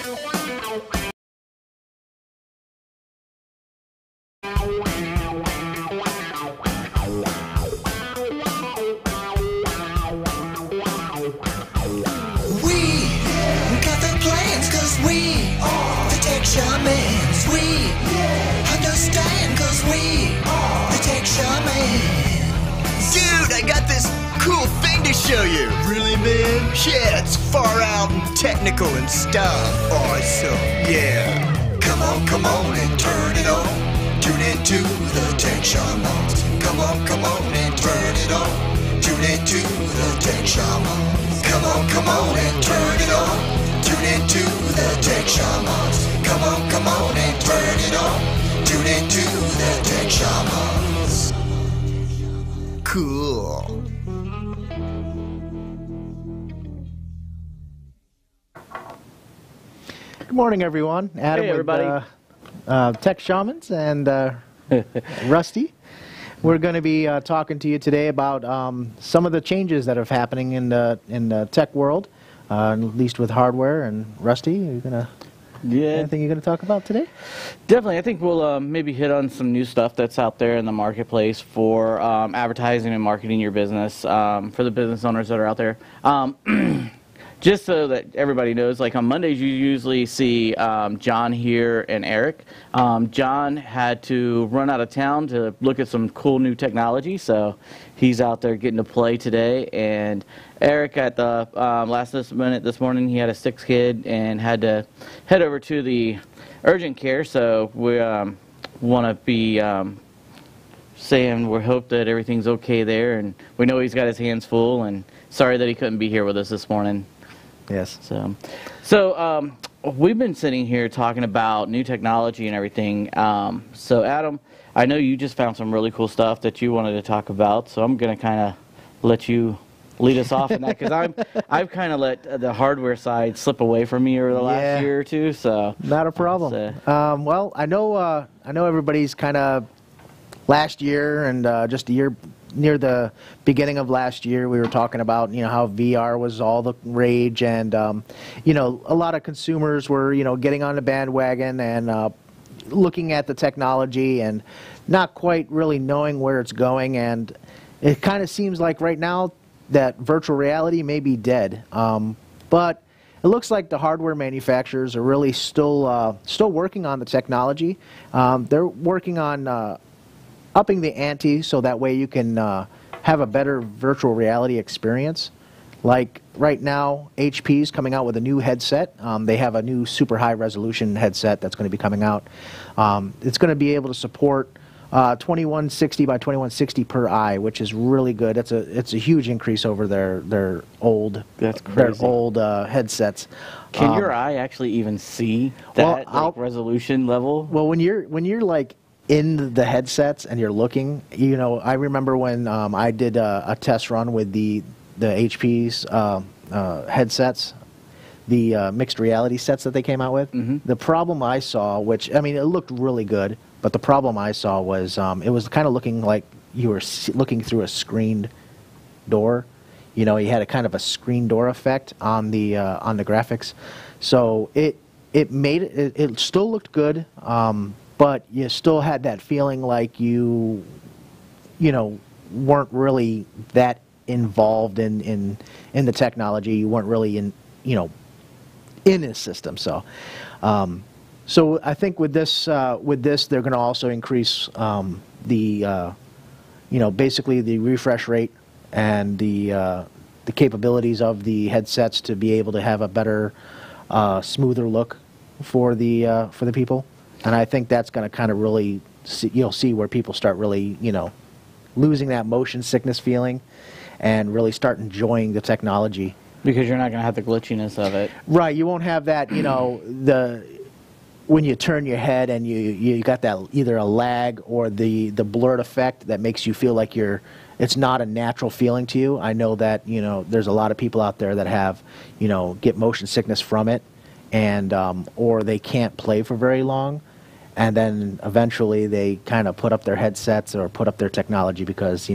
Tech Shamans, we understand cause we are the Tech Shamans. Dude, I got this cool thing to show you. Really, man? Yeah, it's far out and technical and stuff. Awesome, yeah. Come on and turn it on. Tune into the Tech Shamans. Come on and turn it on. Tune into the Tech Shamans. Come on and turn it on. Tune into the Tech Shamans. Come on and turn it on. Tune into the Tech Shamans. Cool. Good morning, everyone. Adam hey, everybody. With Tech Shamans and Rusty. We're going to be talking to you today about some of the changes that are happening in the tech world. At least with hardware. And Rusty, are you gonna anything you're gonna talk about today? Definitely. I think we'll maybe hit on some new stuff that's out there in the marketplace for advertising and marketing your business, for the business owners that are out there. Just so that everybody knows, like on Mondays you usually see John here and Erik. John had to run out of town to look at some cool new technology, so he's out there getting to play today. And Erik, at the last minute this morning, he had a sick kid and had to head over to the urgent care. So we want to be saying we hope that everything's okay there, and we know he's got his hands full. And sorry that he couldn't be here with us this morning. Yes. So we've been sitting here talking about new technology and everything. So Adam, I know you just found some really cool stuff that you wanted to talk about. So I'm going to kind of let you lead us off in that, because I've kind of let the hardware side slip away from me over the last year or two. So not a problem. Well, I know everybody's kind of last year and just a year. Near the beginning of last year, we were talking about, how VR was all the rage, and a lot of consumers were, getting on the bandwagon and looking at the technology and not quite really knowing where it's going. And it kind of seems like right now that virtual reality may be dead, but it looks like the hardware manufacturers are really still working on the technology. They're working on upping the ante so that way you can have a better virtual reality experience. Like right now, HP's coming out with a new headset. They have a new super high resolution headset that's going to be coming out. It's going to be able to support 2160 by 2160 per eye, which is really good. It's a huge increase over their old headsets. Can your eye actually even see that resolution level? Well, when you're like in the headsets and you're looking, I remember when I did a test run with the HP's headsets, the mixed reality sets that they came out with. Mm-hmm. The problem I saw, which, I mean, it looked really good, but the problem I saw was it was kind of looking like you were looking through a screened door. You had a kind of a screen door effect on the graphics. So it still looked good, but you still had that feeling like you weren't really that involved in the technology. You weren't really in a system. So so I think with this they're going to also increase the basically the refresh rate and the capabilities of the headsets to be able to have a better smoother look for the people. And I think that's going to kind of really, you'll see where people start really, losing that motion sickness feeling and really start enjoying the technology. Because you're not going to have the glitchiness of it. Right. You won't have that, when you turn your head and you got that either a lag or the blurred effect that makes you feel like it's not a natural feeling to you. I know that, there's a lot of people out there that have, get motion sickness from it, and or they can't play for very long. And then eventually they kind of put up their headsets or put up their technology because,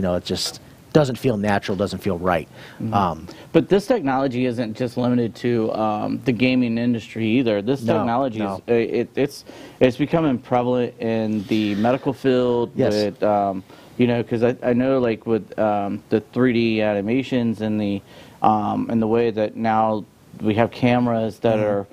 doesn't feel natural, doesn't feel right. But this technology isn't just limited to the gaming industry either. This technology is it's becoming prevalent in the medical field. Yes. With you know, because I know like with the 3D animations and the way that now we have cameras that are,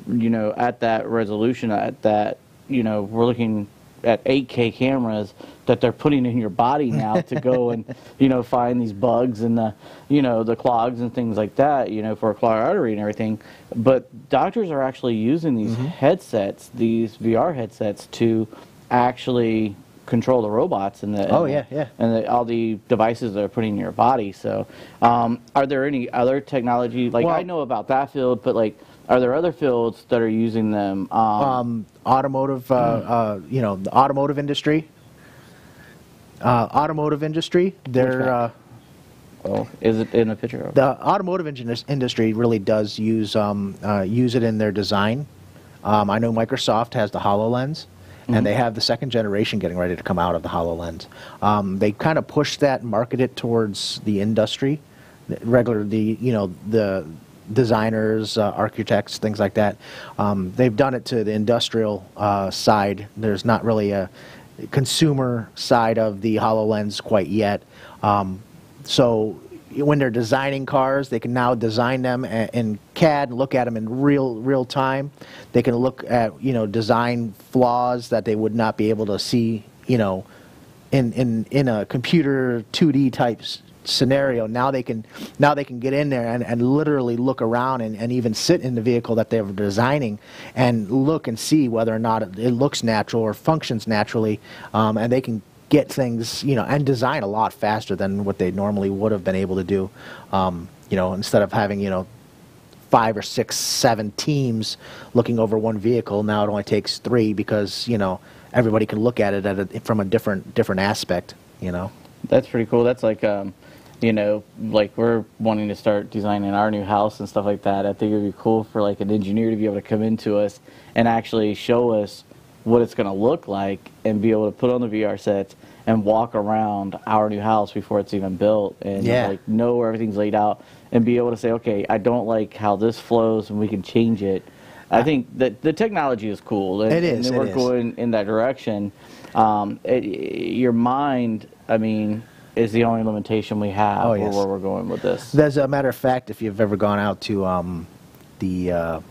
you know, at that resolution, at that, you know, we're looking at 8K cameras that they're putting in your body now to go and, you know, find these bugs and the, you know, the clogs and things like that, you know, for a clogged artery and everything. But doctors are actually using these headsets, these VR headsets, to actually control the robots and the all the devices that are putting in your body. So, are there any other technology? Like, I know about that field, but like, are there other fields that are using them? Automotive, you know, the automotive industry. They're. Oh, is it in a picture? The automotive industry really does use it in their design. I know Microsoft has the HoloLens, and they have the second generation getting ready to come out of the HoloLens. They kind of push that and market it towards the industry, the designers, architects, things like that. They've done it to the industrial side. There's not really a consumer side of the HoloLens quite yet. So when they're designing cars, they can now design them in CAD and look at them in real time. They can look at, you know, design flaws that they would not be able to see, you know, in a computer 2D type scenario. Now they can get in there and literally look around and even sit in the vehicle that they're designing and look and see whether or not it looks natural or functions naturally, and they can get things, you know, and design a lot faster than what they normally would have been able to do. You know, instead of having, you know, 5 or 6, 7 teams looking over one vehicle, now it only takes 3 because, you know, everybody can look at it from a different aspect, you know. That's pretty cool. That's like, you know, like we're wanting to start designing our new house and stuff like that. I think it would be cool for like an engineer to be able to come into us and actually show us what it's going to look like and be able to put on the VR sets and walk around our new house before it's even built and like know where everything's laid out and be able to say, okay, I don't like how this flows and we can change it. I think that the technology is cool. And, it is. And we're going in that direction. Your mind, I mean, is the only limitation we have for where we're going with this. As a matter of fact, if you've ever gone out to the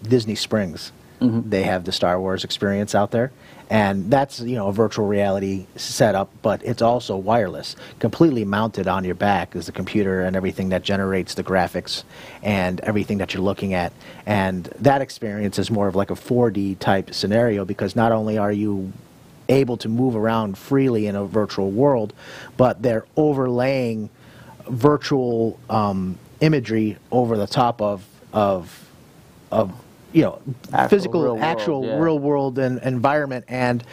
Disney Springs, they have the Star Wars experience out there, and that's, you know, a virtual reality setup, but it's also wireless. Completely mounted on your back is the computer and everything that generates the graphics and everything that you're looking at. And that experience is more of like a 4D type scenario, because not only are you able to move around freely in a virtual world, but they're overlaying virtual imagery over the top of you know, real world environment. And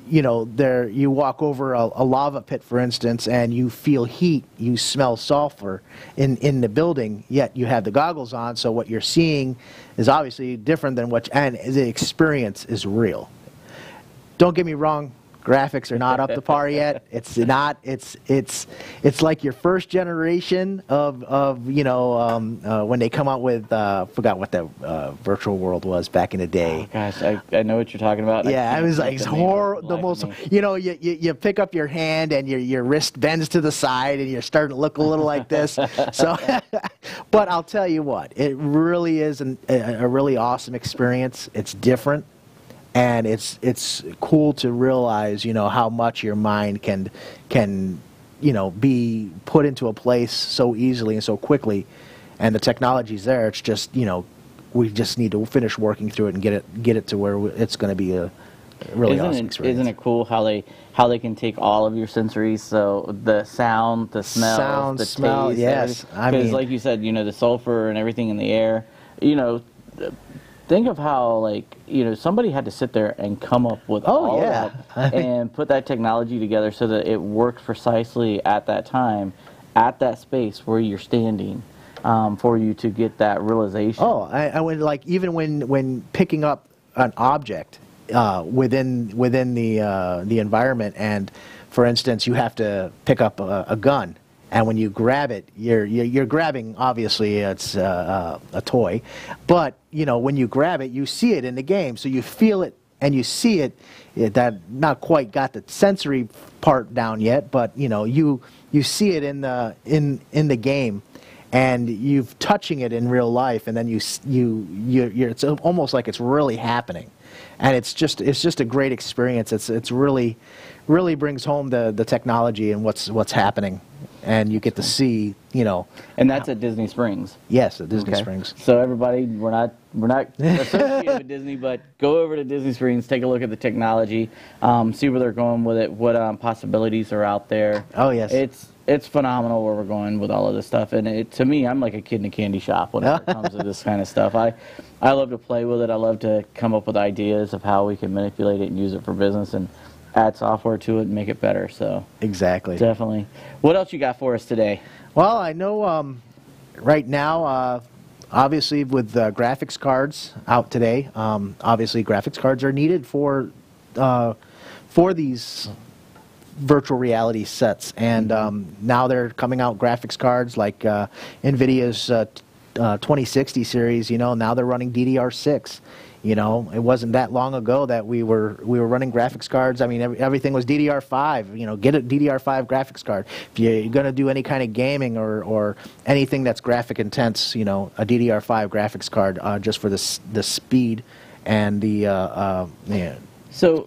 you know, there you walk over a lava pit, for instance, and you feel heat, you smell sulfur in the building, yet you have the goggles on, so what you're seeing is obviously different than and the experience is real. Don't get me wrong, graphics are not up to par yet. It's not. It's like your first generation of you know, when they come out with forgot what the virtual world was back in the day. Oh, gosh, I know what you're talking about. Yeah, it was like the most. You know, you pick up your hand and your wrist bends to the side and you're starting to look a little like this. So, but I'll tell you what, it really is a really awesome experience. It's different. And it's cool to realize, you know, how much your mind can you know, be put into a place so easily and so quickly, and the technology's there. It's just, you know, we just need to finish working through it and get it to where it's going to be a really awesome experience. Isn't it cool how they can take all of your sensories, so the sound, the smell, the smell, taste, yes. Because like you said, you know, the sulfur and everything in the air, you know. Think of how, like, you know, somebody had to sit there and come up with all that and put that technology together so that it worked precisely at that time, at that space where you're standing, for you to get that realization. Oh, I would, like, even when picking up an object within the environment and for instance, you have to pick up a gun. And when you grab it, you're grabbing, obviously, it's a toy. But, you know, when you grab it, you see it in the game. So you feel it and you see it. That not quite got the sensory part down yet, but, you know, you see it in the game. And you're touching it in real life, and then it's almost like it's really happening. And it's just a great experience. It's really brings home the technology and what's happening, and you get to see, you know. And that's at Disney Springs. Yes, at Disney Springs. So everybody, we're not associated with Disney, but go over to Disney Springs, take a look at the technology, see where they're going with it, what possibilities are out there. Oh yes, it's phenomenal where we're going with all of this stuff, and to me, I'm like a kid in a candy shop whenever it comes to this kind of stuff. I love to play with it. I love to come up with ideas of how we can manipulate it and use it for business and add software to it and make it better. So exactly, definitely. What else you got for us today? Well, I know right now, obviously with graphics cards out today, obviously graphics cards are needed for these virtual reality sets, and now they're coming out graphics cards like NVIDIA's 2060 series. You know, now they're running DDR6. You know, it wasn't that long ago that we were running graphics cards. I mean, everything was DDR5. You know, get a DDR5 graphics card. If you're going to do any kind of gaming or anything that's graphic intense, you know, a DDR5 graphics card just for the speed and the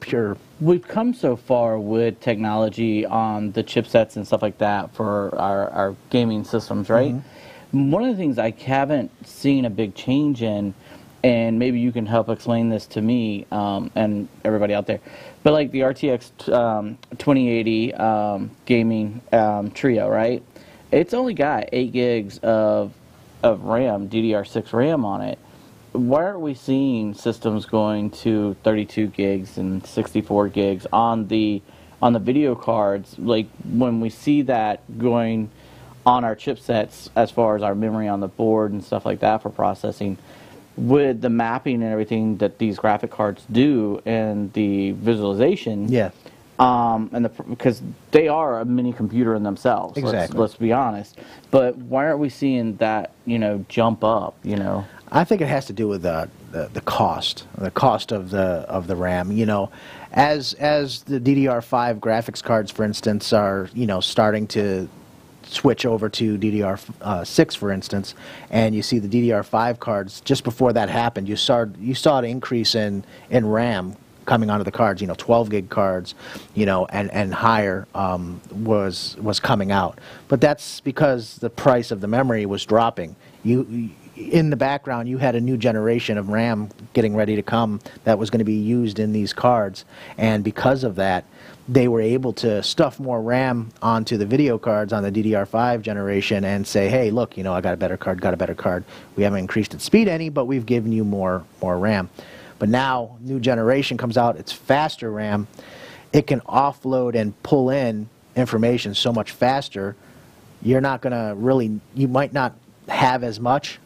pure. We've come so far with technology on the chipsets and stuff like that for our gaming systems, right? Mm-hmm. One of the things I haven't seen a big change in, and maybe you can help explain this to me and everybody out there, but like the RTX 2080 gaming trio, right? It's only got 8 gigs of RAM, DDR6 RAM on it. Why aren't we seeing systems going to 32 gigs and 64 gigs on the video cards? Like when we see that going on our chipsets as far as our memory on the board and stuff like that for processing, with the mapping and everything that these graphic cards do and the visualization, yeah, because they are a mini computer in themselves. Exactly. Let's be honest. But why aren't we seeing that, you know, jump up? You know, I think it has to do with the cost of the RAM. You know, as the DDR5 graphics cards, for instance, are, you know, starting to switch over to DDR6, for instance, and you see the DDR5 cards, just before that happened, you saw an increase in RAM coming onto the cards. You know, 12 gig cards, you know, and higher was coming out. But that's because the price of the memory was dropping. In the background, you had a new generation of RAM getting ready to come that was going to be used in these cards, and because of that, they were able to stuff more RAM onto the video cards on the DDR5 generation and say, hey, look, you know, I got a better card. We haven't increased its speed any, but we've given you more RAM. But now, new generation comes out, it's faster RAM. It can offload and pull in information so much faster. You're not going to really, you might not have as much,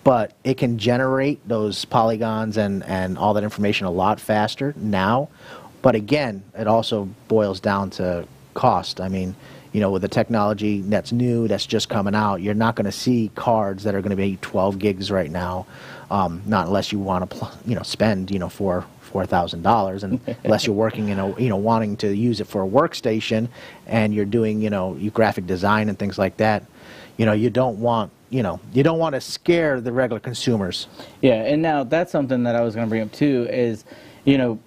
but it can generate those polygons and all that information a lot faster now. But again, it also boils down to cost. I mean, you know, with the technology that's new, that's just coming out, you're not going to see cards that are going to be 12 gigs right now, not unless you want to, you know, spend, you know, $4,000, and unless you're working in a, you know, wanting to use it for a workstation, and you're doing, you know, graphic design and things like that. You know, you don't want to scare the regular consumers. Yeah, and now that's something that I was going to bring up too is, you know,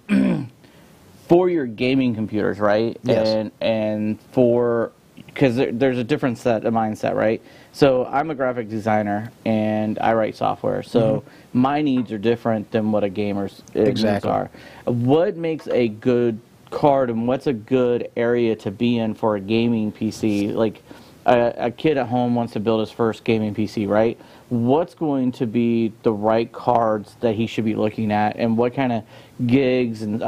for your gaming computers, right? Yes. And for, because there's a different mindset, right? So I'm a graphic designer and I write software. So my needs are different than what a gamer's needs are. What makes a good card, and what's a good area to be in for a gaming PC? Like a kid at home wants to build his first gaming PC, right? What's going to be the right cards that he should be looking at, and what kind of gigs and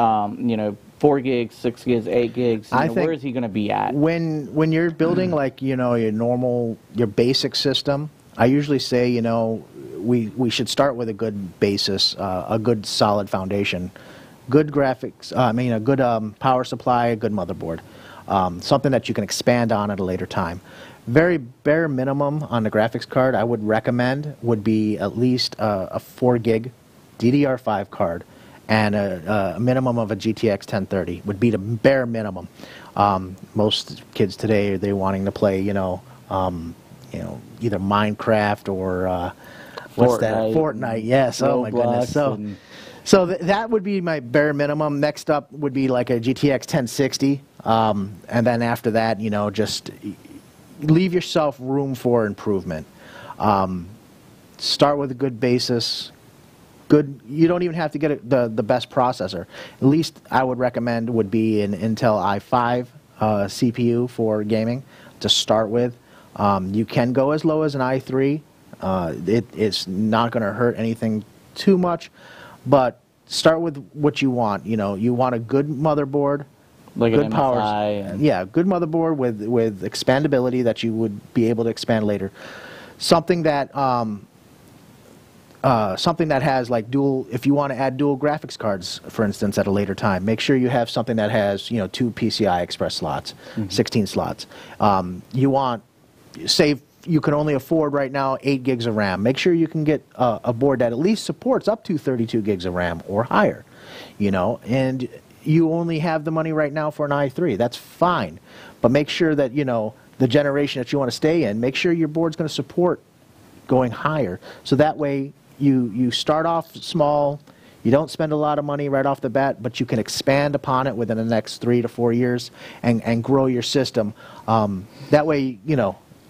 you know, 4 gigs, 6 gigs, 8 gigs, you know, where is he going to be at? When you're building like, you know, your basic system, I usually say, you know, we should start with a good basis, a good solid foundation, good graphics, a good power supply, a good motherboard. something that you can expand on at a later time. Very bare minimum on the graphics card I would recommend would be at least a 4 gig DDR5 card and a minimum of a GTX 1030 would be the bare minimum. Most kids today, they're wanting to play, either Minecraft or what's that? Fortnite. Yes. Oh my goodness. So that would be my bare minimum. Next up would be like a GTX 1060, and then after that, just leave yourself room for improvement. Start with a good basis. You don't even have to get the best processor. At least I would recommend would be an Intel i5 CPU for gaming to start with. You can go as low as an i3. It's not going to hurt anything too much, but start with what you want. You want a good motherboard, like good power. Yeah, good motherboard with expandability that you would be able to expand later. Something that has like dual, if you want to add dual graphics cards, for instance, at a later time, make sure you have something that has, 2 PCI Express slots, 16 slots. You want, say, you can only afford right now 8 gigs of RAM. Make sure you can get a board that at least supports up to 32 gigs of RAM or higher, and you only have the money right now for an i3. That's fine. But make sure that, the generation that you want to stay in, make sure your board's going to support going higher. So that way, you start off small, you don't spend a lot of money right off the bat, but you can expand upon it within the next 3 to 4 years and grow your system. That way,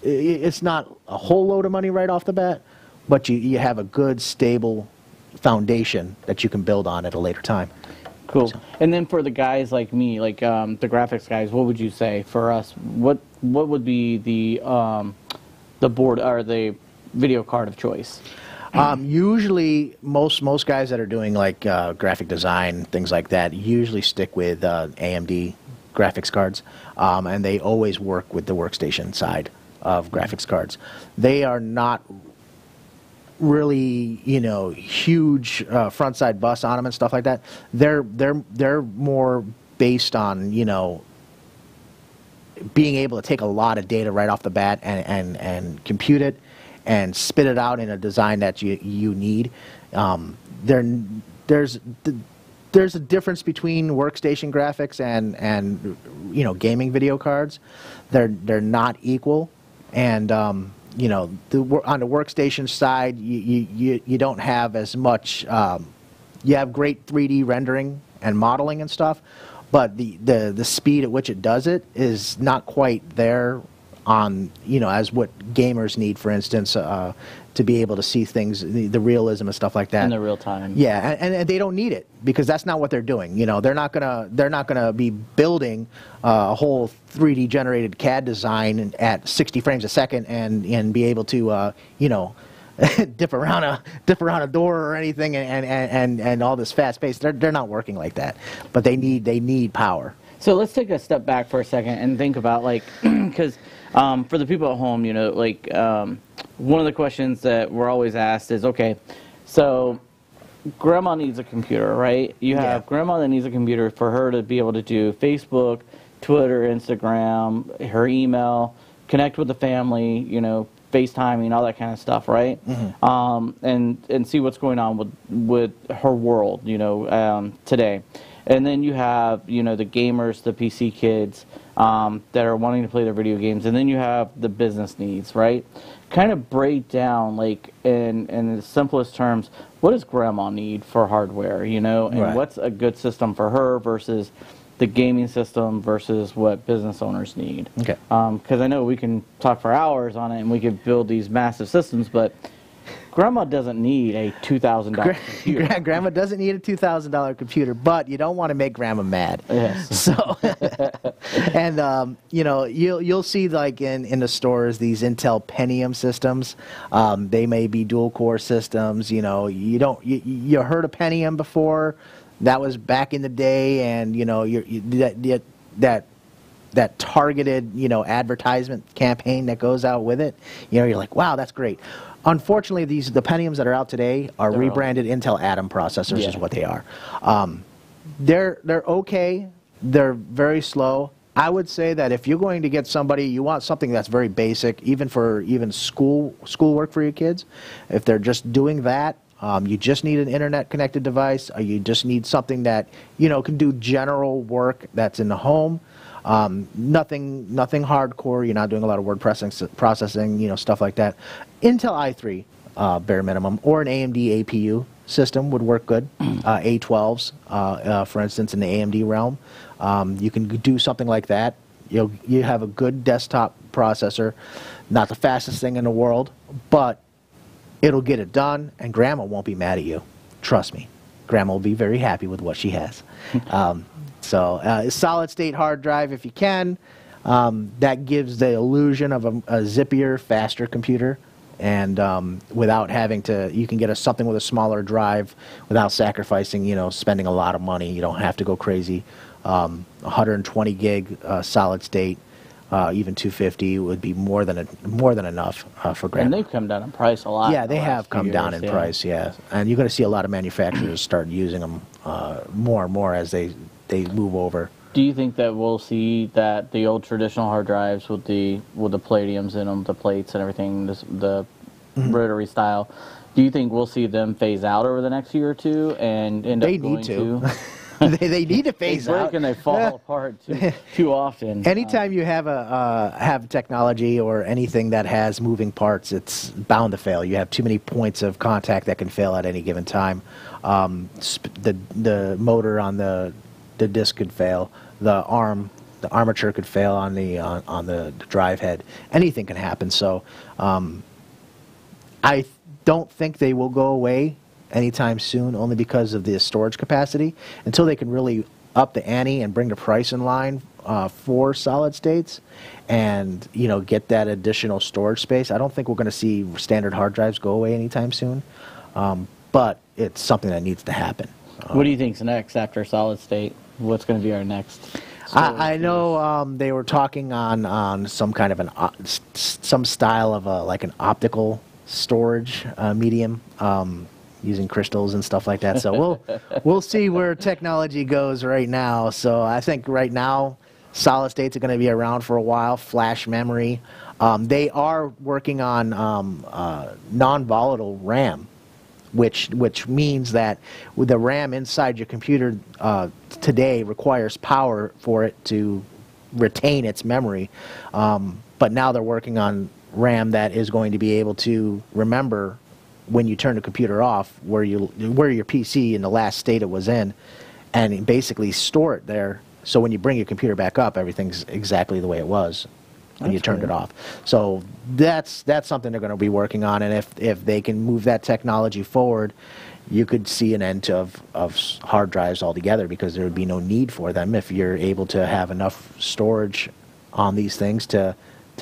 it's not a whole load of money right off the bat, but you have a good, stable foundation that you can build on at a later time. Cool. And then for the guys like me, like the graphics guys, what would you say for us? What would be the board or the video card of choice? Usually, most guys that are doing like graphic design, things like that, usually stick with AMD graphics cards, and they always work with the workstation side of graphics cards. They are not really, huge front side bus on them and stuff like that. They're more based on, being able to take a lot of data right off the bat and compute it and spit it out in a design that you need. There's a difference between workstation graphics and gaming video cards. They're not equal, and on the workstation side, you don't have as much. You have great 3D rendering and modeling and stuff, but the speed at which it does it is not quite there on, as what gamers need, for instance, to be able to see things, the realism and stuff like that in the real time. Yeah, and they don't need it because that's not what they're doing. They're not gonna be building a whole 3D generated CAD design at 60 frames a second and be able to dip around a door or anything and all this fast pace. They're not working like that, but they need power. So let's take a step back for a second and think about, like, because for the people at home, one of the questions that we're always asked is, okay, so grandma needs a computer, right? You have grandma that needs a computer for her to be able to do Facebook, Twitter, Instagram, her email, connect with the family, FaceTiming, all that kind of stuff, right? And see what's going on with her world, today. And then you have, the gamers, the PC kids that are wanting to play their video games. And then you have the business needs, right? Kind of break down, like, in the simplest terms, what does grandma need for hardware, And what's a good system for her versus the gaming system versus what business owners need. Okay. Because I know we can talk for hours on it and we could build these massive systems, but grandma doesn't need a $2,000 computer. Grandma doesn't need a $2,000 computer, but you don't want to make grandma mad. Yes. So, and you'll see, like, in the stores, these Intel Pentium systems. They may be dual core systems. You heard of Pentium before? That was back in the day, and that targeted advertisement campaign that goes out with it. You're like, wow, that's great. Unfortunately, the Pentiums that are out today are rebranded Intel Atom processors, is what they are. They're okay. They're very slow. I would say that if you're going to get somebody, you want something that's very basic, even for schoolwork for your kids. If they're just doing that, you just need an internet-connected device, or you just need something that can do general work that's in the home. Nothing hardcore. You're not doing a lot of word processing, stuff like that. Intel i3, bare minimum, or an AMD APU system would work good. A12s, for instance, in the AMD realm. You can do something like that. You have a good desktop processor, not the fastest thing in the world, but it'll get it done, and Grandma won't be mad at you. Trust me. Grandma will be very happy with what she has. Solid-state hard drive if you can. That gives the illusion of a zippier, faster computer. And without having to, you can get something with a smaller drive without sacrificing, spending a lot of money. You don't have to go crazy. 120 gig solid state, even 250 would be more than enough for Grandma. And they've come down in price a lot. Yeah, they have come down in price. Yeah, and you're going to see a lot of manufacturers start using them more and more as they move over. Do you think that we'll see that the old traditional hard drives with the palladiums in them, the plates and everything, the rotary style, do you think we'll see them phase out over the next year or two and end up going need to? They need to phase they break out. And they fall apart too often. Anytime you have technology or anything that has moving parts, it's bound to fail. You have too many points of contact that can fail at any given time. The motor on the disc could fail. The armature could fail on the drive head. Anything can happen. So I don't think they will go away anytime soon, only because of the storage capacity. Until they can really up the ante and bring the price in line for solid states, and get that additional storage space. I don't think we're going to see standard hard drives go away anytime soon. But it's something that needs to happen. What do you think's next after solid state? What's going to be our next? I know they were talking on some kind of some style of like an optical storage medium, using crystals and stuff like that. So we'll see where technology goes right now. So I think right now solid states are going to be around for a while. Flash memory. They are working on non-volatile RAM, which means that with the RAM inside your computer today requires power for it to retain its memory. But now they're working on RAM that is going to be able to remember when you turn the computer off where your PC in the last state it was in, and basically store it there. So when you bring your computer back up, everything's exactly the way it was when you turned it off. So that's something they're going to be working on, and if they can move that technology forward, you could see an end of hard drives altogether, because there would be no need for them if you're able to have enough storage on these things to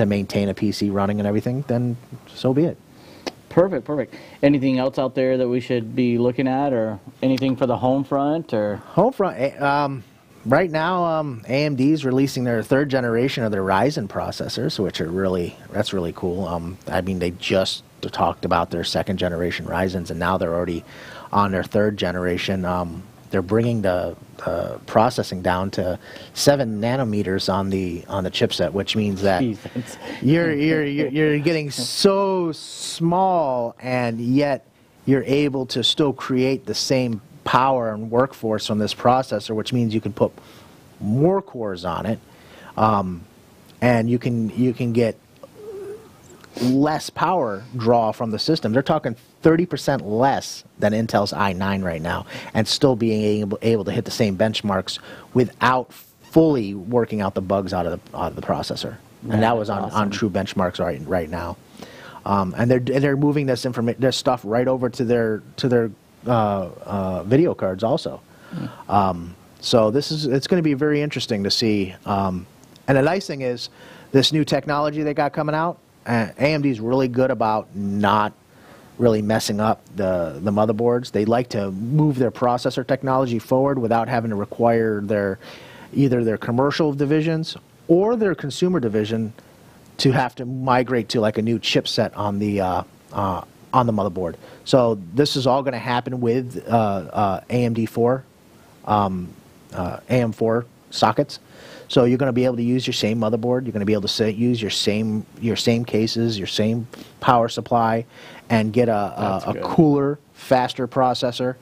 maintain a PC running and everything. Then so be it. Perfect. Anything else out there that we should be looking at, or anything for the home front? Or home front, right now, AMD's releasing their 3rd generation of their Ryzen processors, which are that's really cool. I mean, they just talked about their 2nd generation Ryzens, and now they're already on their 3rd generation. They're bringing the processing down to 7 nanometers on the chipset, which means that you're getting so small, and yet you're able to still create the same power and workforce from this processor, which means you can put more cores on it, and you can get less power draw from the system. They're talking 30% less than Intel's i9 right now, and still being able to hit the same benchmarks without fully working out the bugs out of the processor. And that was on true benchmarks right now. And they're moving this stuff right over to their video cards also. So it's going to be very interesting to see. And the nice thing is, this new technology they got coming out, AMD's really good about not really messing up the motherboards. They like to move their processor technology forward without having to require either their commercial divisions or their consumer division to have to migrate to like a new chipset on the motherboard. So this is all going to happen with AM4 sockets. So you're going to be able to use your same motherboard. You're going to be able to use your same cases, your same power supply, and get a cooler, faster processor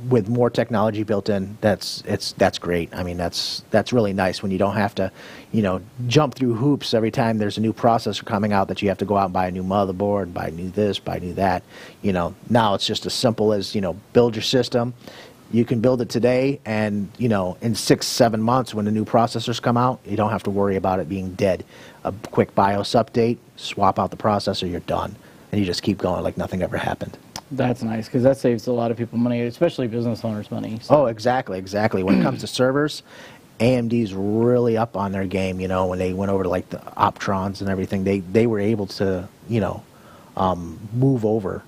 with more technology built in. That's great. I mean, that's really nice when you don't have to, jump through hoops every time there's a new processor coming out that you have to go out and buy a new motherboard, buy new this, buy new that. Now it's just as simple as, build your system. You can build it today, and in 6-7 months when the new processors come out, you don't have to worry about it being dead. A quick BIOS update, swap out the processor, you're done, and you just keep going like nothing ever happened. That's nice, because that saves a lot of people money, especially business owners money. So. Oh, exactly. When it comes to servers, AMD's really up on their game. When they went over to like the Optrons and everything, they were able to move over,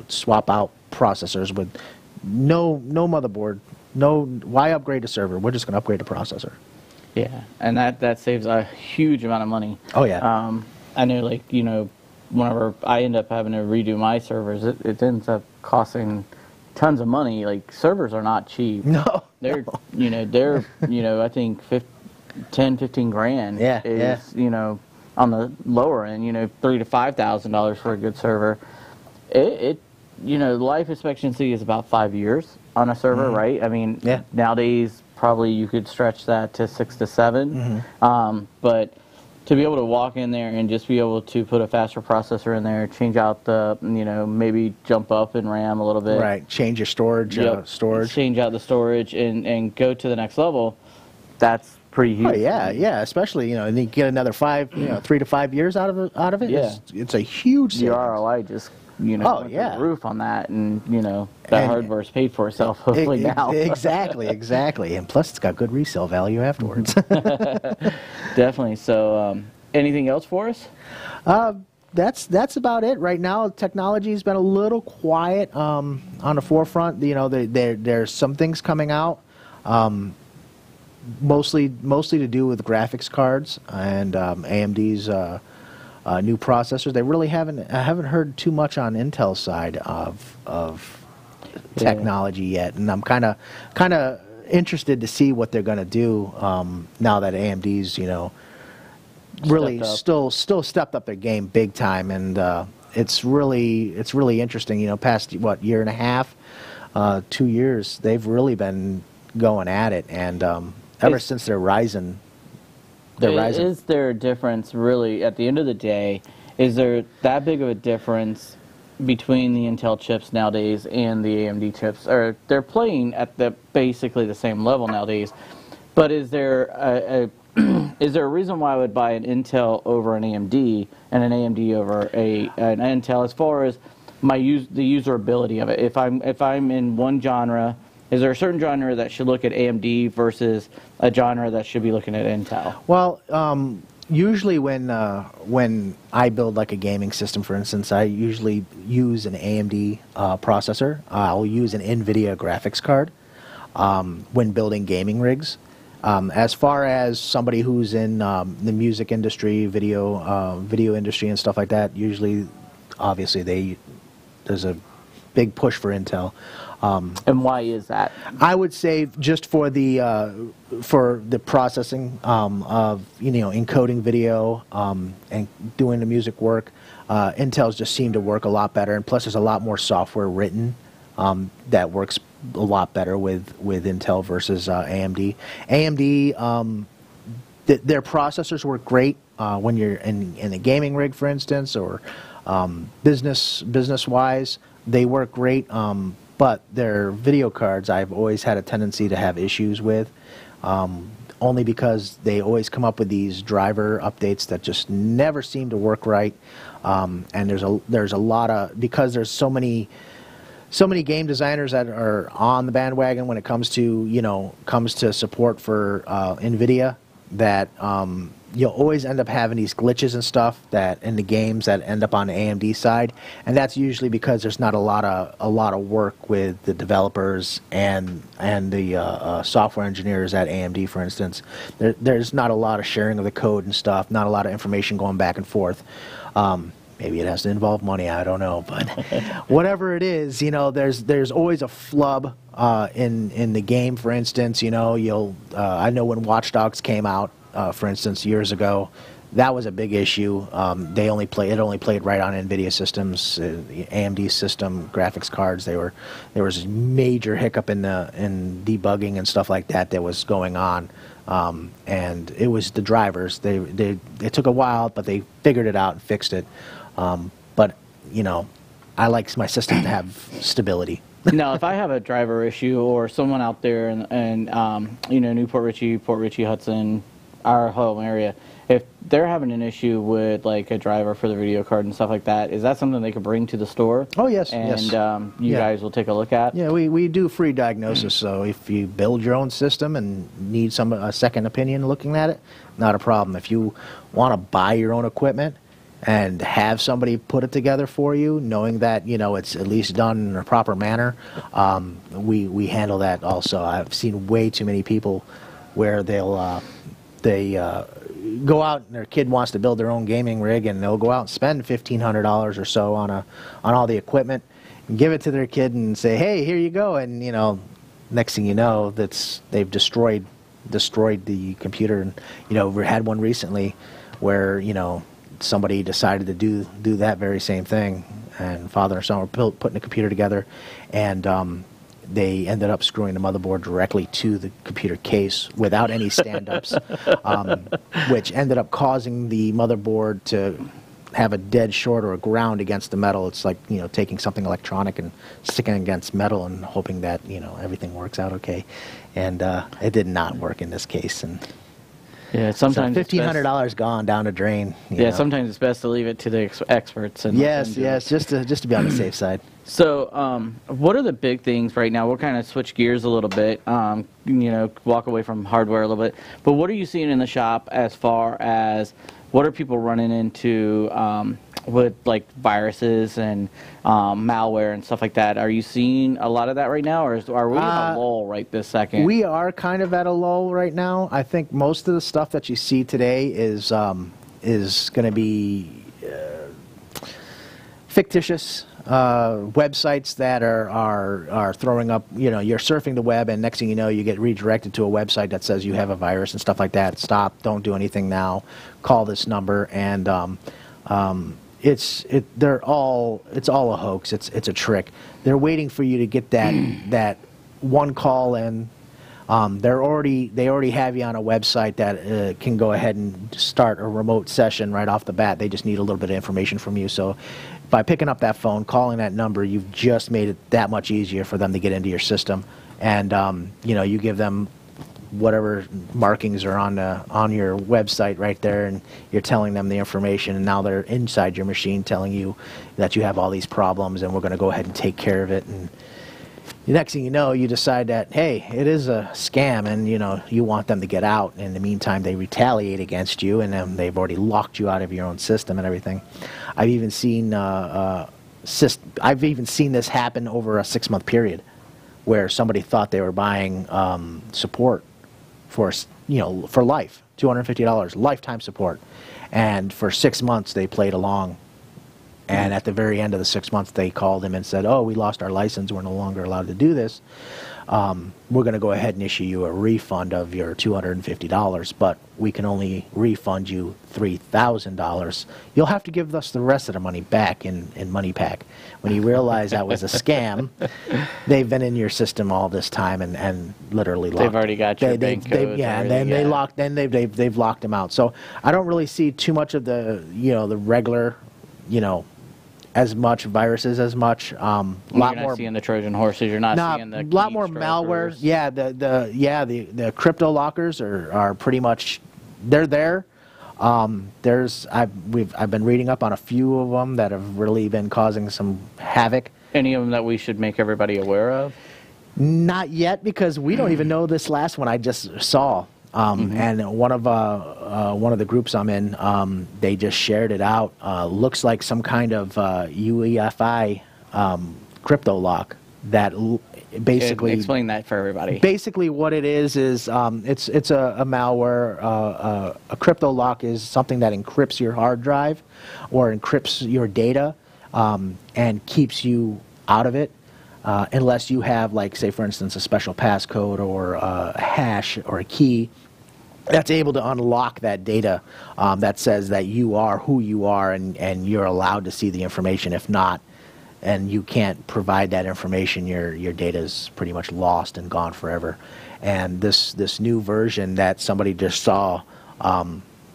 swap out processors with no motherboard. Why upgrade a server? We're just going to upgrade the processor. Yeah, and that saves a huge amount of money. Oh yeah. I know, whenever I end up having to redo my servers, it ends up costing tons of money. Like, servers are not cheap. No. They're, I think 10-15 grand is, on the lower end, $3,000 to $5,000 for a good server. Life expectancy is about 5 years on a server, right? I mean, nowadays, probably you could stretch that to 6 to 7. But to be able to walk in there and just be able to put a faster processor in there, change out the, maybe jump up in RAM a little bit. Right, change your storage. Change out the storage and go to the next level, that's pretty huge. Oh, yeah, especially, and you get another 3 to 5 years out of it. Yeah. It's a huge savings. The ROI just, went through the roof on that, and, that hardware's paid for itself, hopefully now. Exactly. And plus, it's got good resale value afterwards. Definitely. So, anything else for us? That's about it right now. Technology's been a little quiet on the forefront. There's some things coming out, mostly to do with graphics cards and AMD's new processors. They really I haven't heard too much on Intel's side of technology yet, and I'm kind of interested to see what they're going to do now that AMD's really still stepped up their game big time, and it's really interesting. Past year and a half, 2 years, they've really been going at it, and ever since their Ryzen. Is there a difference, really, at the end of the day? Is there that big of a difference between the Intel chips nowadays and the AMD chips? Or they're playing at basically the same level nowadays, but is there is there a reason why I would buy an Intel over an AMD and an AMD over an Intel as far as the usability of it? If I'm in one genre, is there a certain genre that should look at AMD versus a genre that should be looking at Intel? Well, usually when I build like a gaming system, for instance, I usually use an AMD processor. I'll use an NVIDIA graphics card when building gaming rigs. As far as somebody who's in the music industry, video industry and stuff like that, usually, obviously, there's a big push for Intel. And why is that? I would say just for the processing of encoding video and doing the music work, Intel's just seemed to work a lot better, and plus there's a lot more software written that works a lot better with Intel versus AMD. AMD, their processors work great when you're in a gaming rig, for instance, or business wise. They work great. But their video cards, I've always had a tendency to have issues with, only because they always come up with these driver updates that just never seem to work right. And there's a lot of, because there's so many game designers that are on the bandwagon when it comes to support for NVIDIA, that you'll always end up having these glitches and stuff that in the games that end up on the AMD side, and that's usually because there's not a lot of work with the developers and the software engineers at AMD, for instance. There's not a lot of sharing of the code and stuff, not a lot of information going back and forth. Maybe it has to involve money. I don't know, but whatever it is, you know, there's always a flub in the game. For instance, you know, I know when Watch Dogs came out, for instance, years ago, that was a big issue. It only played right on NVIDIA systems, AMD system, graphics cards. There was a major hiccup in debugging and stuff like that was going on. And it was the drivers. It took a while, but they figured it out and fixed it. But, you know, I like my system to have stability. Now, if I have a driver issue or someone out there in you know, Newport Richey, Port Richey, Hudson, our home area, if they're having an issue with like a driver for the video card and stuff like that, is that something they could bring to the store? Oh, yes, and, yes. You guys will take a look at? Yeah, we do free diagnosis, so if you build your own system and need a second opinion looking at it, not a problem. If you want to buy your own equipment and have somebody put it together for you, knowing that, you know, it's at least done in a proper manner, we handle that also. I've seen way too many people where they go out and their kid wants to build their own gaming rig, and they'll go out and spend $1,500 or so on all the equipment and give it to their kid and say, hey, here you go. And, you know, next thing you know, they've destroyed the computer. And, you know, we had one recently where, you know, somebody decided to do that very same thing, and father and son were putting the computer together, and they ended up screwing the motherboard directly to the computer case without any stand-ups, which ended up causing the motherboard to have a dead short or a ground against the metal. It's like, you know, taking something electronic and sticking it against metal and hoping that, you know, everything works out okay. And it did not work in this case. And yeah, sometimes so $1,500 gone down the drain. Yeah, know. Sometimes it's best to leave it to the experts. And yes, just to be on the safe side. So, what are the big things right now? We'll kind of switch gears a little bit, you know, walk away from hardware a little bit. But what are you seeing in the shop as far as what are people running into with like viruses and malware and stuff like that? Are you seeing a lot of that right now, or are we in a lull right this second? We are kind of at a lull right now. I think most of the stuff that you see today is going to be fictitious websites that are throwing up. You know, you're surfing the web, and next thing you know, you get redirected to a website that says you have a virus and stuff like that. Stop! Don't do anything now. Call this number, and it's all a hoax. It's a trick. They're waiting for you to get that one call in. They already have you on a website that can go ahead and start a remote session right off the bat. They just need a little bit of information from you. So by picking up that phone, calling that number, you've just made it that much easier for them to get into your system. And you know, you give them whatever markings are on your website right there, and you're telling them the information, and now they're inside your machine telling you that you have all these problems, and we're going to go ahead and take care of it. And the next thing you know, you decide that, hey, it is a scam, and you know, you want them to get out. In the meantime, they retaliate against you, and then they've already locked you out of your own system and everything. I've even seen this happen over a 6-month period, where somebody thought they were buying support for, you know, for life, $250 lifetime support, and for 6 months they played along. And at the very end of the 6 months, they called him and said, oh, we lost our license. We're no longer allowed to do this. We're going to go ahead and issue you a refund of your $250, but we can only refund you $3,000. You'll have to give us the rest of the money back in Money Pack. When you realize that was a scam, they've been in your system all this time and literally locked. They've already got your bank codes. Yeah, and then they've locked them out. So I don't really see too much of the, you know, the regular, you know, as much viruses as much. You're not seeing the Trojan horses. You're not seeing the lot more malware. Yeah, the crypto lockers are pretty much, they're there. I've been reading up on a few of them that have really been causing some havoc. Any of them that we should make everybody aware of? Not yet, because we don't even know this last one I just saw. And one of the groups I'm in, they just shared it out. Looks like some kind of UEFI crypto lock basically explain that for everybody. Basically, what it is it's a malware. A crypto lock is something that encrypts your hard drive or encrypts your data and keeps you out of it unless you have, like, say, for instance, a special passcode or a hash or a key that's able to unlock that data that says that you are who you are and you're allowed to see the information. If not, and you can't provide that information, your data is pretty much lost and gone forever. And this new version that somebody just saw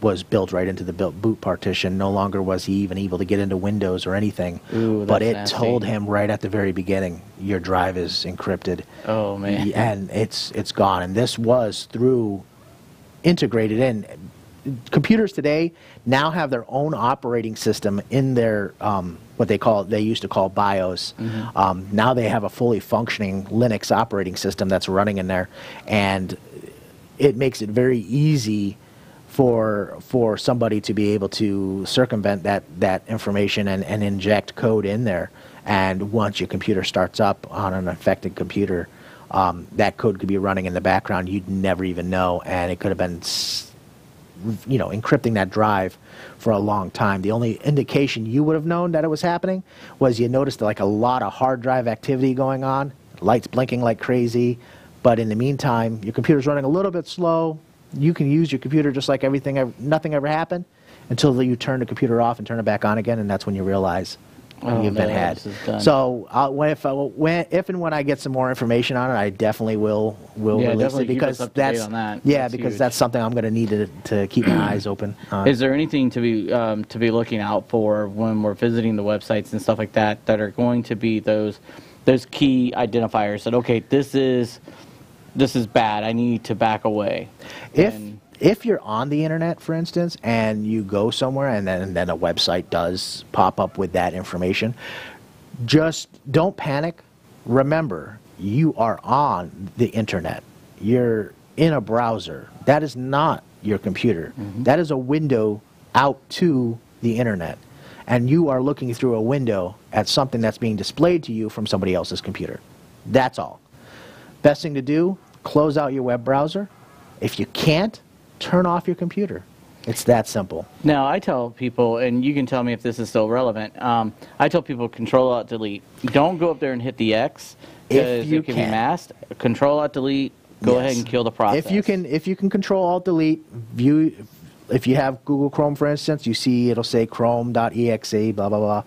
was built right into the boot partition. No longer was he even able to get into Windows or anything. Ooh, but it nasty. told him right at the very beginning, your drive is encrypted. Oh, man. And it's gone. And this was integrated in. Computers today now have their own operating system in their what they used to call BIOS. Now they have a fully functioning Linux operating system that's running in there, and it makes it very easy for somebody to be able to circumvent that information and inject code in there. And once your computer starts up on an affected computer, that code could be running in the background. You'd never even know, and it could have been encrypting that drive for a long time. The only indication you would have known that it was happening was you noticed like a lot of hard drive activity going on, lights blinking like crazy, but in the meantime, your computer's running a little bit slow. You can use your computer just like nothing ever happened until you turn the computer off and turn it back on again, and that's when you realize you've been had. So if and when I get some more information on it, I definitely will release it, because that's something I'm going to need to keep my eyes open on. Is there anything to be looking out for when we're visiting the websites and stuff like that are going to be those key identifiers that, okay, this is bad, I need to back away? If you're on the internet, for instance, and you go somewhere and then a website does pop up with that information, just don't panic. Remember, you are on the internet. You're in a browser. That is not your computer. That is a window out to the internet. And you are looking through a window at something that's being displayed to you from somebody else's computer. That's all. Best thing to do, close out your web browser. If you can't, turn off your computer. It's that simple. Now, I tell people, and you can tell me if this is still relevant, I tell people Control-Alt-Delete. Don't go up there and hit the X, because it can be masked. Control-Alt-Delete, go ahead and kill the process. If you can Control-Alt-Delete, if you have Google Chrome, for instance, you see it'll say chrome.exe, blah, blah, blah.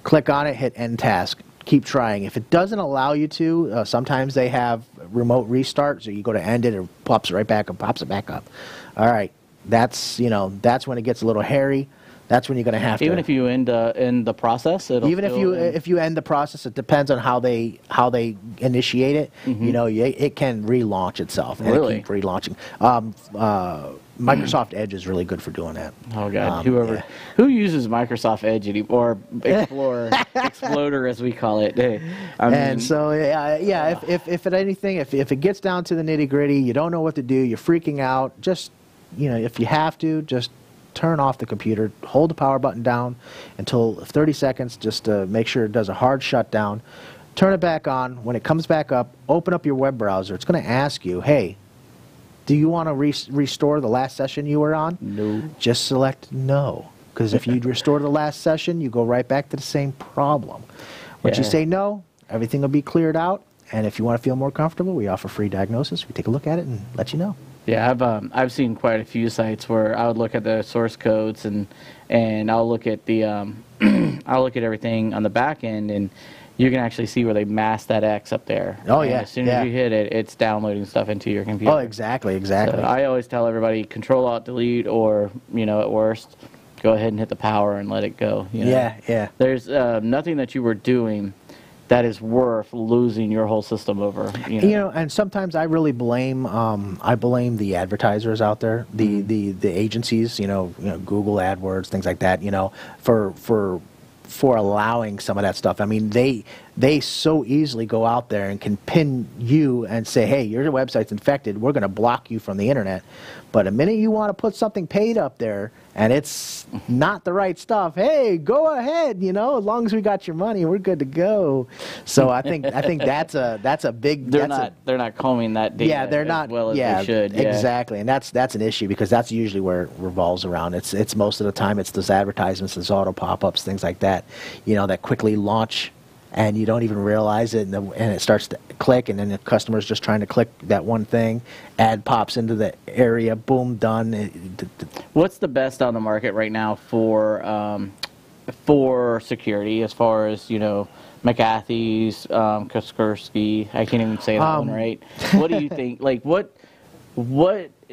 Click on it, hit End Task. Keep trying. If it doesn't allow you to, sometimes they have remote restart, so you go to end it, it pops right back and pops it back up. All right, that's when it gets a little hairy. That's when you're going to have to. Even if you end the process, it'll if you end the process, it depends on how they initiate it. It can relaunch itself. And Really? keep relaunching. Microsoft Edge is really good for doing that. Oh God! Who uses Microsoft Edge anymore, or Exploder as we call it? If it gets down to the nitty gritty, you don't know what to do, you're freaking out. Just if you have to, just turn off the computer, hold the power button down until 30 seconds, just to make sure it does a hard shutdown. Turn it back on. When it comes back up, open up your web browser. It's going to ask you, hey, do you want to restore the last session you were on? No. Just select no, because if you restore the last session, you go right back to the same problem. Once you say no, everything will be cleared out, and if you want to feel more comfortable, we offer free diagnosis. We take a look at it and let you know. Yeah, I've seen quite a few sites where I would look at the source codes and I'll look at the I'll look at everything on the back end, and you can actually see where they mask that X up there. Oh, and yeah. as soon as you hit it, it's downloading stuff into your computer. Oh, exactly. So I always tell everybody, Control-Alt-Delete, or, at worst, go ahead and hit the power and let it go. Yeah. There's nothing that you were doing that is worth losing your whole system over. And sometimes I really blame the advertisers out there, the agencies, Google AdWords, things like that, for allowing some of that stuff. I mean, they so easily go out there and can pin you and say, hey, your website's infected, we're going to block you from the internet. But the minute you want to put something paid up there and it's not the right stuff. Hey, go ahead, as long as we got your money, we're good to go. So I think that's a big. They're not combing that data. Yeah, they're not. As well as they should. Yeah. Exactly, and that's an issue because that's usually where it revolves around. It's most of the time it's those advertisements, those auto pop-ups, things like that, that quickly launch, and you don't even realize it, and it starts to click, and then the customer's just trying to click that one thing, ad pops into the area, boom, done. What's the best on the market right now for security, as far as McAfee's, Kaspersky? I can't even say that one right. What do you think? Like, what